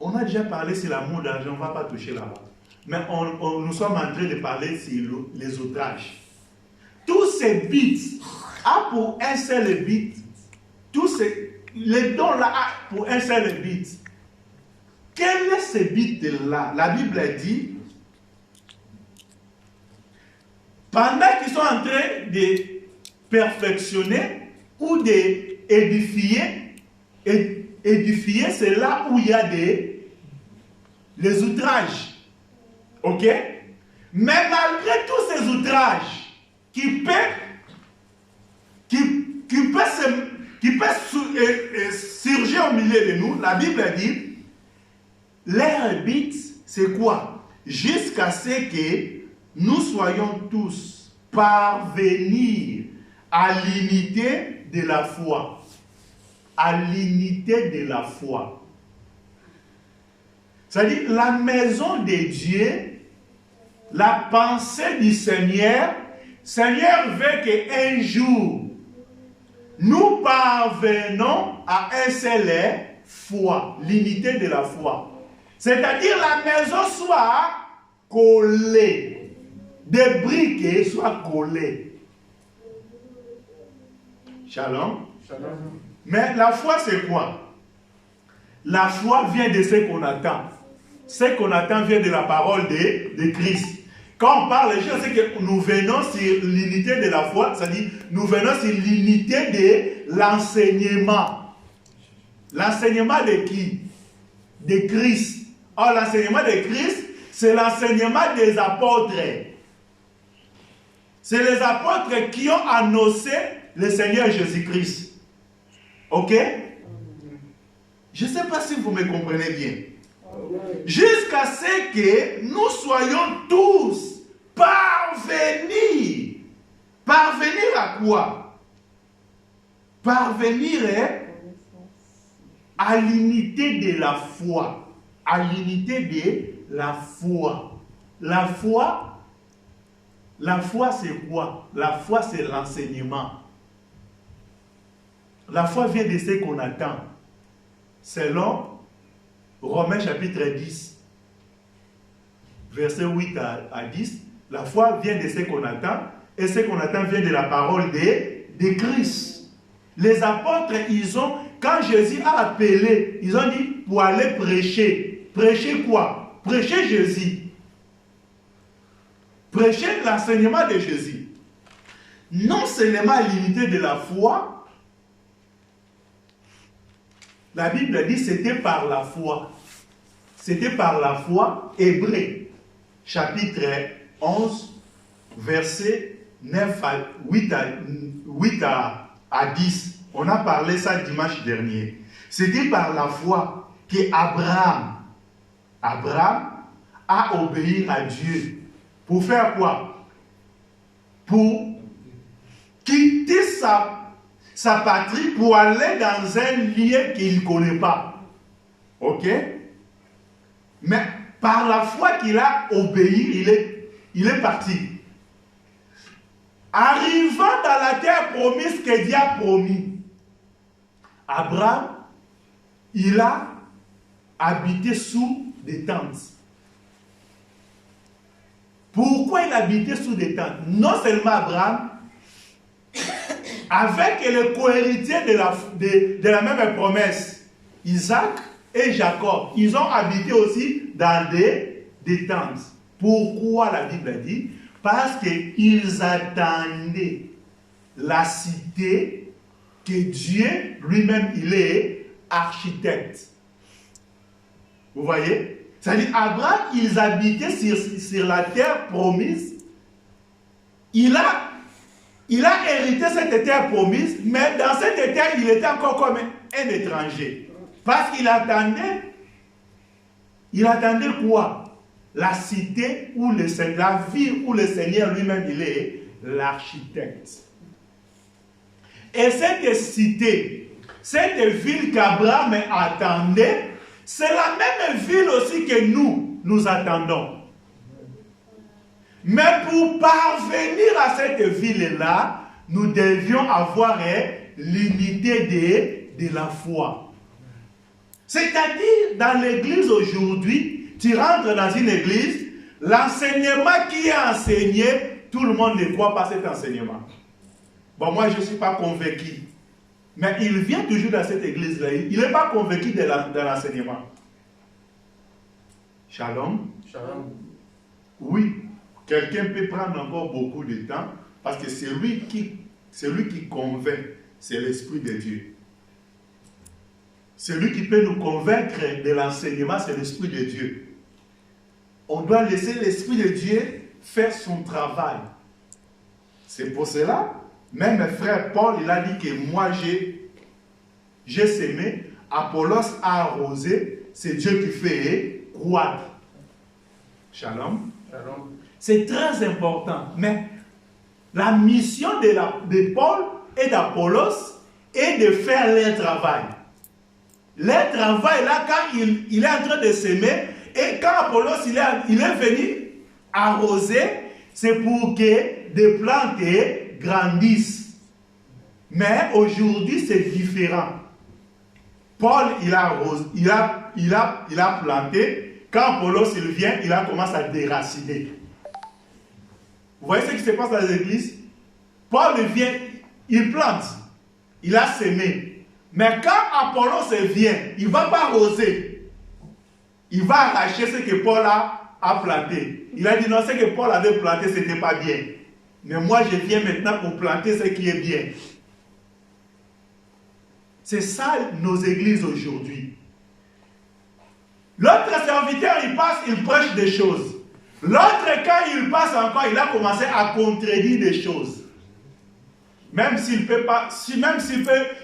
Speaker 1: On a déjà parlé sur l'amour d'argent, on ne va pas toucher là-bas. Mais nous sommes en train de parler sur les outrages. Tous ces buts ont pour un seul but. Les dons là ont pour un seul but. Quel est ce but-là? La Bible dit, pendant qu'ils sont en train de perfectionner ou d'édifier, édifier, c'est là où il y a les outrages. Ok? Mais malgré tous ces outrages qui peuvent surgir au milieu de nous, la Bible dit, leur but, c'est quoi? Jusqu'à ce que nous soyons tous parvenir à l'unité de la foi. À l'unité de la foi. C'est-à-dire, la maison de Dieu, la pensée du Seigneur, Seigneur veut qu'un jour, nous parvenons à un seul foi, l'unité de la foi. C'est-à-dire, la maison soit collée, des briques soient collées. Shalom. Shalom. Mais la foi, c'est quoi? La foi vient de ce qu'on attend. Ce qu'on attend vient de la parole de Christ. Quand on parle, je sais que nous venons sur l'unité de la foi, c'est-à-dire nous venons sur l'unité de l'enseignement. L'enseignement de qui? De Christ. Or, l'enseignement de Christ, c'est l'enseignement des apôtres. C'est les apôtres qui ont annoncé le Seigneur Jésus-Christ. Ok? Je ne sais pas si vous me comprenez bien. Jusqu'à ce que nous soyons tous parvenir. Parvenir à quoi? Parvenir à l'unité de la foi. À l'unité de la foi. La foi c'est quoi? La foi c'est l'enseignement. La foi vient de ce qu'on attend. Selon Romains chapitre 10, versets 8 à 10, la foi vient de ce qu'on attend, et ce qu'on attend vient de la parole de Christ. Les apôtres, quand Jésus a appelé, ils ont dit pour aller prêcher. Prêcher quoi? Prêcher Jésus. Prêcher l'enseignement de Jésus. Non seulement à l'unité de la foi, la Bible dit c'était par la foi. C'était par la foi. Hébreux, chapitre 11, versets 8 à 10. On a parlé ça dimanche dernier. C'était par la foi qu'Abraham a obéi à Dieu. Pour faire quoi? Pour quitter sa patrie pour aller dans un lieu qu'il ne connaît pas. Ok? Mais par la foi qu'il a obéi, il est parti. Arrivant dans la terre promise que Dieu a promis, Abraham, il a habité sous des tentes. Pourquoi il habitait sous des tentes? Non seulement Abraham, avec le co-héritier de la même promesse, Isaac et Jacob, ils ont habité aussi dans des tentes. Pourquoi la Bible a dit? Parce qu'ils attendaient la cité que Dieu lui-même, il est architecte. Vous voyez? C'est-à-dire, Abraham, ils habitaient sur la terre promise. Il a hérité cette terre promise, mais dans cette terre, il était encore comme un étranger. Parce qu'il attendait quoi? La cité où la ville où le Seigneur lui-même, il est l'architecte. Et cette cité, cette ville qu'Abraham attendait, c'est la même ville aussi que nous attendons. Mais pour parvenir à cette ville-là, nous devions avoir l'unité de la foi. C'est-à-dire, dans l'église aujourd'hui, tu rentres dans une église, l'enseignement qui est enseigné, tout le monde ne croit pas cet enseignement. Bon, moi, je ne suis pas convaincu. Mais il vient toujours dans cette église-là. Il n'est pas convaincu de l'enseignement. Shalom.
Speaker 2: Shalom.
Speaker 1: Oui, quelqu'un peut prendre encore beaucoup de temps parce que celui qui convainc, c'est l'Esprit de Dieu. Celui qui peut nous convaincre de l'enseignement, c'est l'Esprit de Dieu. On doit laisser l'Esprit de Dieu faire son travail. C'est pour cela, même frère Paul, il a dit que moi j'ai sémé, Apollos a arrosé, c'est Dieu qui fait croître. Shalom.
Speaker 2: Shalom.
Speaker 1: C'est très important. Mais la mission de Paul et d'Apollos est de faire leur travail. Leur travail, là, quand il est en train de s'aimer, et quand Apollos il est venu arroser, c'est pour que des plantes grandissent. Mais aujourd'hui, c'est différent. Paul, il a planté. Quand Apollos il vient, il a commencé à déraciner. Vous voyez ce qui se passe dans les églises? Paul vient, il plante, il a sémé. Mais quand Apollos vient, il ne va pas arroser. Il va arracher ce que Paul a planté. Il a dit non, ce que Paul avait planté, ce n'était pas bien. Mais moi, je viens maintenant pour planter ce qui est bien. C'est ça nos églises aujourd'hui. L'autre serviteur, il passe, il prêche des choses. L'autre, quand il passe encore, il a commencé à contredire des choses. Même s'il ne peut pas,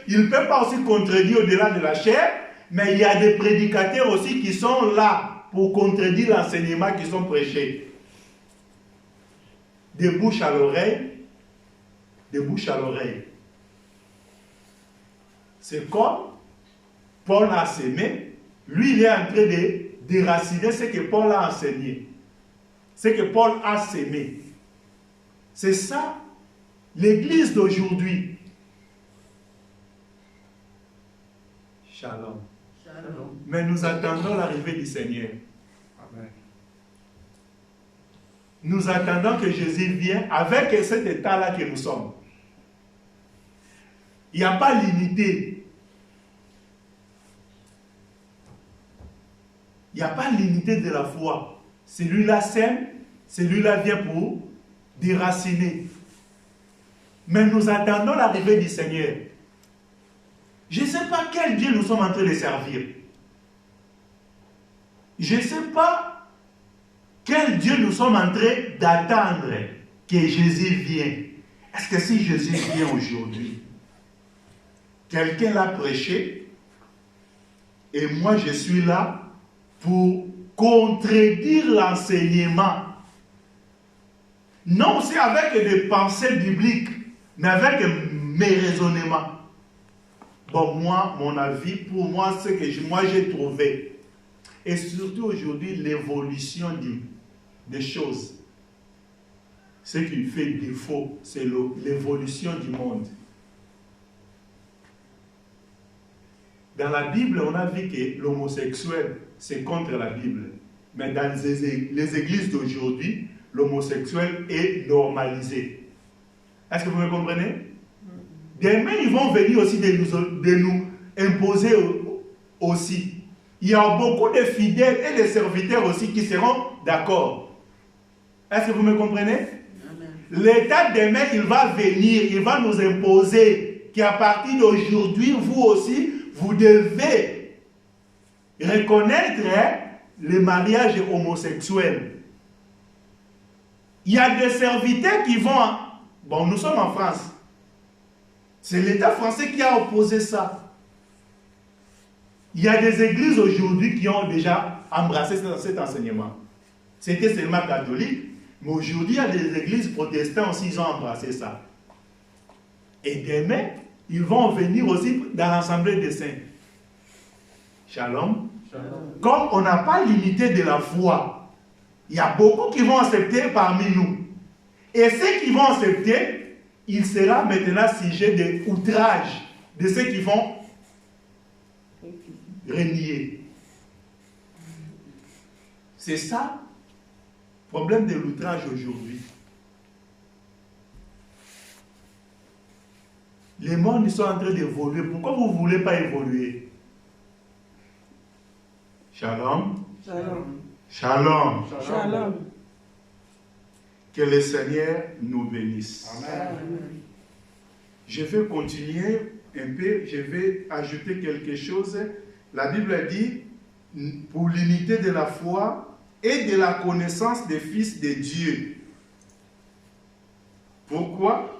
Speaker 1: il peut pas aussi contredire au-delà de la chair, mais il y a des prédicateurs aussi qui sont là pour contredire l'enseignement qui sont prêchés. De bouche à l'oreille, de bouche à l'oreille. C'est comme Paul a sémé, lui il est en train de déraciner ce que Paul a enseigné. Ce que Paul a sémé. C'est ça l'église d'aujourd'hui. Shalom.
Speaker 2: Shalom.
Speaker 1: Mais nous attendons l'arrivée du Seigneur.
Speaker 2: Amen.
Speaker 1: Nous attendons que Jésus vienne avec cet état-là que nous sommes. Il n'y a pas l'unité. Il n'y a pas l'unité de la foi. Celui-là sème, celui-là vient pour déraciner. Mais nous attendons l'arrivée du Seigneur. Je ne sais pas quel Dieu nous sommes en train de servir. Je ne sais pas quel Dieu nous sommes en train d'attendre que Jésus vienne. Est-ce que si Jésus vient aujourd'hui, quelqu'un l'a prêché et moi je suis là pour contredire l'enseignement. Non, c'est avec des pensées bibliques, mais avec mes raisonnements. Bon, moi, mon avis, pour moi, ce que moi j'ai trouvé, et surtout aujourd'hui, l'évolution des choses. Ce qui fait défaut, c'est l'évolution du monde. Dans la Bible, on a vu que l'homosexuel, c'est contre la Bible. Mais dans les églises d'aujourd'hui, l'homosexuel est normalisé. Est-ce que vous me comprenez? Demain, ils vont venir aussi de nous imposer aussi. Il y a beaucoup de fidèles et de serviteurs aussi qui seront d'accord. Est-ce que vous me comprenez? L'état demain, il va venir, il va nous imposer qu'à partir d'aujourd'hui, vous aussi, vous devez reconnaître le mariage homosexuel. Il y a des serviteurs qui vont... Bon, nous sommes en France. C'est l'État français qui a opposé ça. Il y a des églises aujourd'hui qui ont déjà embrassé cet enseignement. C'était seulement catholique, mais aujourd'hui, il y a des églises protestantes aussi, ils ont embrassé ça. Et demain, ils vont venir aussi dans l'Assemblée des saints. Shalom. Shalom. Comme on n'a pas limité de la foi, il y a beaucoup qui vont accepter parmi nous. Et ceux qui vont accepter, il sera maintenant sujet de outrage de ceux qui vont renier. C'est ça, le problème de l'outrage aujourd'hui. Les mondes sont en train d'évoluer. Pourquoi vous ne voulez pas évoluer? Shalom. Shalom. Shalom. Shalom. Que le Seigneur nous bénisse. Amen. Je vais continuer un peu, je vais ajouter quelque chose. La Bible dit, pour l'unité de la foi et de la connaissance des fils de Dieu. Pourquoi?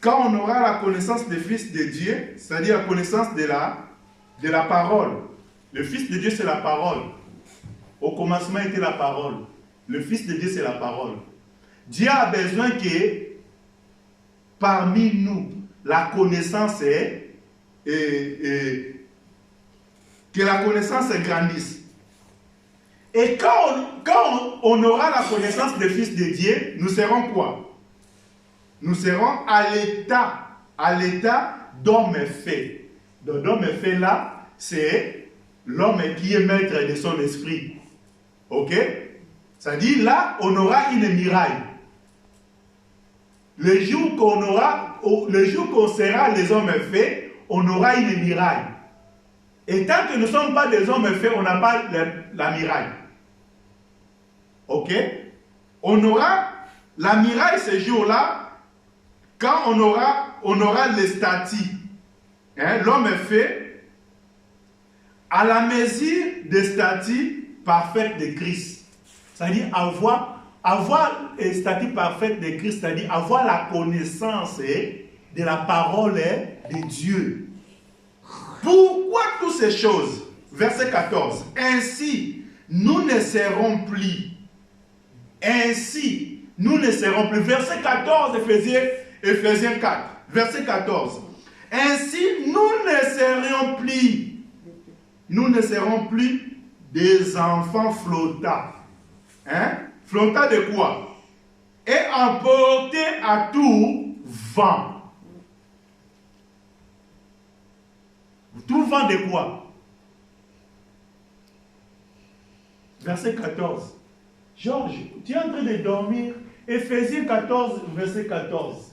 Speaker 1: Quand on aura la connaissance des fils de Dieu, c'est-à-dire la connaissance de la parole. Le Fils de Dieu, c'est la parole. Au commencement était la parole. Le Fils de Dieu, c'est la parole. Dieu a besoin que parmi nous, la connaissance que la connaissance grandisse. Et quand on aura la connaissance des Fils de Dieu, nous serons quoi? Nous serons à l'état d'homme fait. Donc l'homme fait là, c'est l'homme qui est maître de son esprit. Ok? C'est-à-dire là, on aura une muraille. Le jour qu'on sera les hommes faits, on aura une muraille. Et tant que nous ne sommes pas des hommes faits, on n'a pas la muraille. Ok? On aura la muraille ce jour-là, quand on aura les statuts. Hein, l'homme est fait à la mesure des statuts parfaits de Christ. C'est-à-dire avoir un statut parfait de Christ, c'est-à-dire avoir la connaissance de la parole de Dieu. Pourquoi toutes ces choses? Verset 14. Ainsi, nous ne serons plus. Ainsi, nous ne serons plus. Verset 14, Éphésiens 4. Verset 14. Ainsi, nous ne serons plus des enfants flottants. Hein? Flottant de quoi? Et emportés à tout vent. Tout vent de quoi? Verset 14. Georges, tu es en train de dormir. Éphésiens 14, verset 14.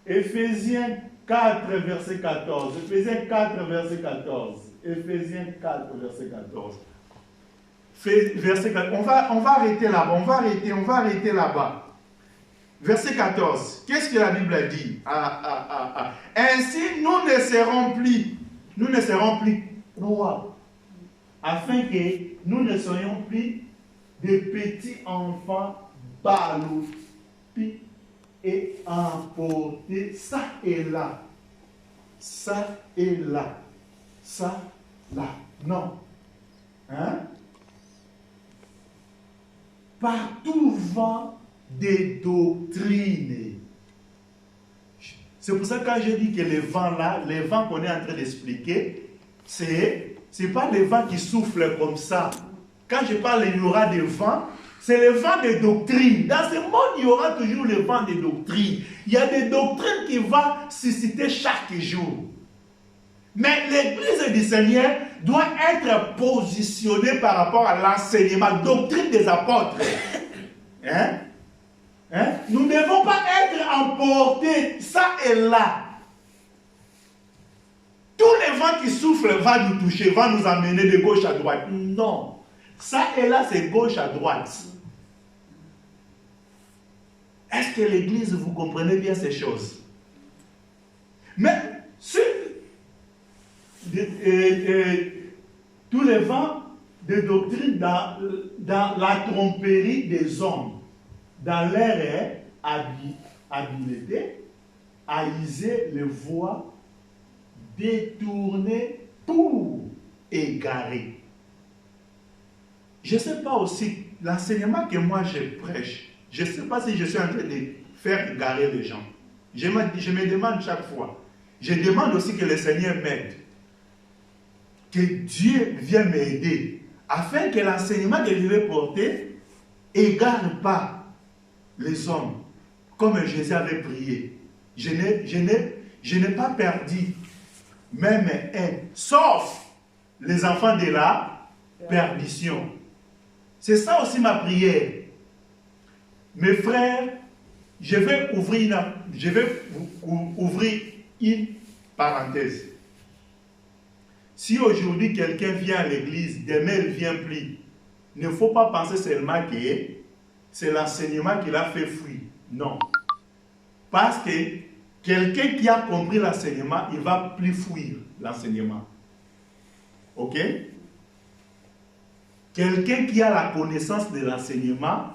Speaker 1: Éphésiens 4, verset 14. Éphésiens 4, verset 14. Éphésiens 4, verset 14. Verset 4. On va arrêter là-bas. On va arrêter là-bas. Verset 14. Qu'est-ce que la Bible dit? Ainsi, nous ne serons plus quoi? Afin que nous ne soyons plus de petits enfants ballottis et emportés ça et là. Ça et là. Ça, là. Non. Hein? Par tout vent des doctrines. C'est pour ça que quand je dis que les vents là, les vents qu'on est en train d'expliquer, c'est pas les vents qui soufflent comme ça. Quand je parle, il y aura des vents, c'est les vents des doctrines. Dans ce monde, il y aura toujours les vents des doctrines. Il y a des doctrines qui vont susciter chaque jour. Mais l'Église du Seigneur doit être positionnée par rapport à l'enseignement, doctrine des apôtres. Hein? Hein? Nous ne devons pas être emportés ça et là. Tous les vents qui soufflent vont nous toucher, vont nous amener de gauche à droite. Non. Ça et là, c'est gauche à droite. Est-ce que l'Église, vous comprenez bien ces choses? Mais tous les vents de doctrine dans la tromperie des hommes, dans leur habileté, à user les voies détournées pour égarer. Je ne sais pas aussi, l'enseignement que moi je prêche, je ne sais pas si je suis en train de faire égarer les gens. Je me demande chaque fois. Je demande aussi que le Seigneur m'aide. Que Dieu vienne m'aider. Afin que l'enseignement que je vais porter n'égare pas les hommes. Comme Jésus avait prié. Je n'ai pas perdu même un. Sauf les enfants de la perdition. C'est ça aussi ma prière. Mes frères, je vais ouvrir une parenthèse. Si aujourd'hui quelqu'un vient à l'église, demain il ne vient plus, il ne faut pas penser seulement que c'est l'enseignement qui l'a fait fuir. Non. Parce que quelqu'un qui a compris l'enseignement, il ne va plus fuir l'enseignement. Ok? Quelqu'un qui a la connaissance de l'enseignement,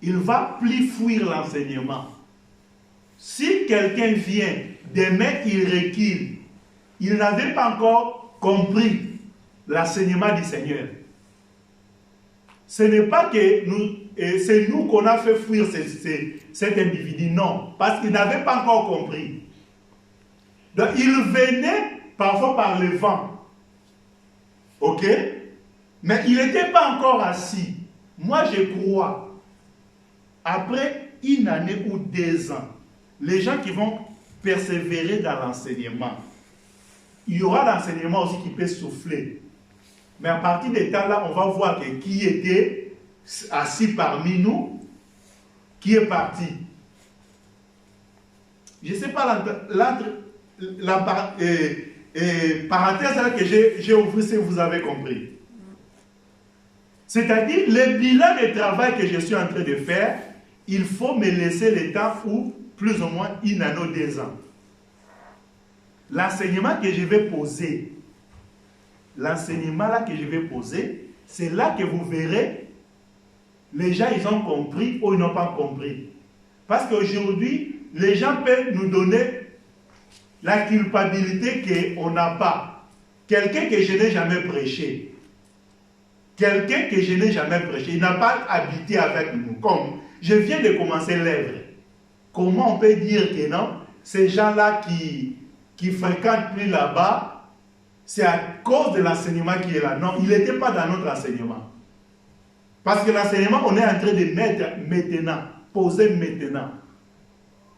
Speaker 1: il ne va plus fuir l'enseignement. Si quelqu'un vient, demain il recule, il n'avait pas encore compris l'enseignement du Seigneur. Ce n'est pas que c'est nous qu'on a fait fuir cet individu, non, parce qu'il n'avait pas encore compris. Donc il venait parfois par le vent, ok? Mais il n'était pas encore assis. Moi je crois, après une année ou 2 ans, les gens qui vont persévérer dans l'enseignement, il y aura l'enseignement aussi qui peut souffler. Mais à partir de temps-là, on va voir que qui était assis parmi nous, qui est parti. Je ne sais pas la parenthèse là que j'ai ouvert, si vous avez compris. C'est-à-dire, le bilan de travail que je suis en train de faire, il faut me laisser le temps ou plus ou moins 1 année ou 2 ans. L'enseignement que je vais poser, c'est là que vous verrez, les gens, ils ont compris ou ils n'ont pas compris. Parce qu'aujourd'hui, les gens peuvent nous donner la culpabilité qu'on n'a pas. Quelqu'un que je n'ai jamais prêché. Quelqu'un que je n'ai jamais prêché. Il n'a pas habité avec nous. Comme je viens de commencer l'œuvre. Comment on peut dire que non? Ces gens-là qui fréquentent plus là-bas, c'est à cause de l'enseignement qui est là. Non, il n'était pas dans notre enseignement. Parce que l'enseignement, on est en train de mettre maintenant, poser maintenant.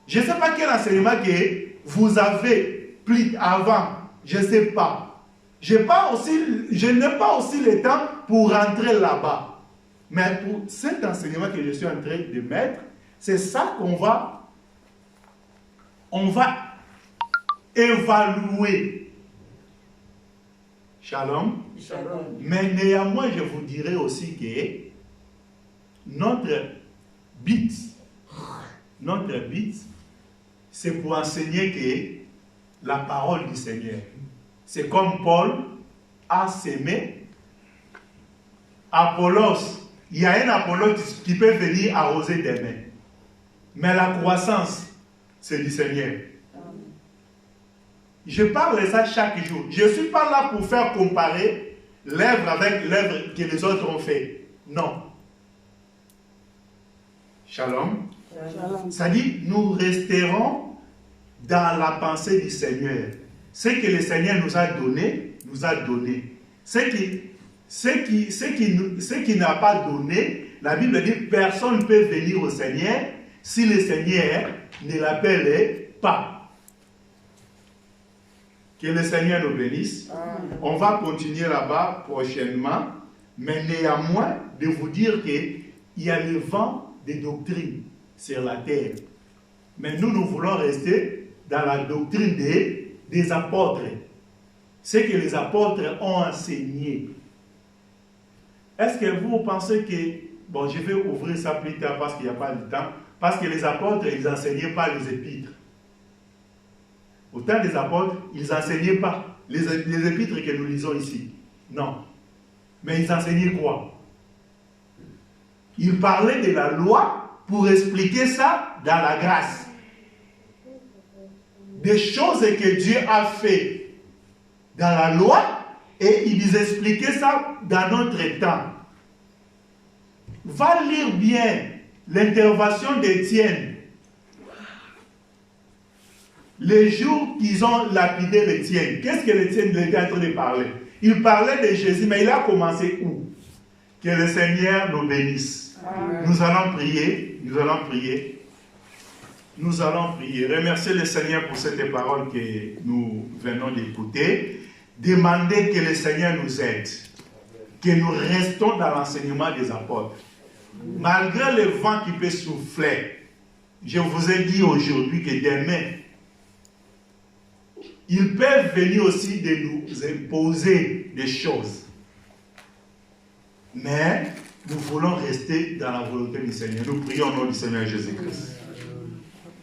Speaker 1: Je ne sais pas quel enseignement que vous avez pris avant, je ne sais pas. Je n'ai pas aussi le temps pour rentrer là-bas. Mais pour cet enseignement que je suis en train de mettre, c'est ça qu'on va évaluer. Shalom.
Speaker 2: Shalom.
Speaker 1: Mais néanmoins, je vous dirais aussi que notre but, c'est pour enseigner que la parole du Seigneur. C'est comme Paul a sémé. Apollos, il y a un Apollos qui peut venir arroser des mains. Mais la croissance, c'est du Seigneur. Je parle de ça chaque jour. Je ne suis pas là pour faire comparer l'œuvre avec l'œuvre que les autres ont fait. Non. Shalom.
Speaker 2: Shalom.
Speaker 1: Ça dit, nous resterons dans la pensée du Seigneur. Ce que le Seigneur nous a donné, nous a donné. Ce qui n'a pas donné, la Bible dit, personne ne peut venir au Seigneur si le Seigneur ne l'appelle pas. Que le Seigneur nous bénisse.
Speaker 2: Amen.
Speaker 1: On va continuer là-bas prochainement, mais néanmoins de vous dire qu'il y a le vent des doctrines sur la terre. Mais nous voulons rester dans la doctrine des apôtres. ce que les apôtres ont enseigné. Est-ce que vous pensez que... Bon, je vais ouvrir ça plus tard parce qu'il n'y a pas de temps. Parce que les apôtres, ils n'enseignaient pas les épîtres. Au temps des apôtres, ils n'enseignaient pas les épîtres que nous lisons ici. Non. Mais ils enseignaient quoi? Ils parlaient de la loi pour expliquer ça dans la grâce. Des choses que Dieu a fait dans la loi et ils expliquaient ça dans notre temps. Va lire bien l'intervention d'Étienne. Les jours qu'ils ont lapidé l'Étienne, qu'est-ce que l'Étienne était en train de parler? Il parlait de Jésus, mais il a commencé où? Que le Seigneur nous bénisse. Amen. Nous allons prier, nous allons prier. Nous allons prier. Remercier le Seigneur pour cette parole que nous venons d'écouter. Demander que le Seigneur nous aide. Que nous restons dans l'enseignement des apôtres. Malgré le vent qui peut souffler, je vous ai dit aujourd'hui que demain, ils peuvent venir aussi de nous imposer des choses. Mais nous voulons rester dans la volonté du Seigneur. Nous prions au nom du Seigneur Jésus-Christ.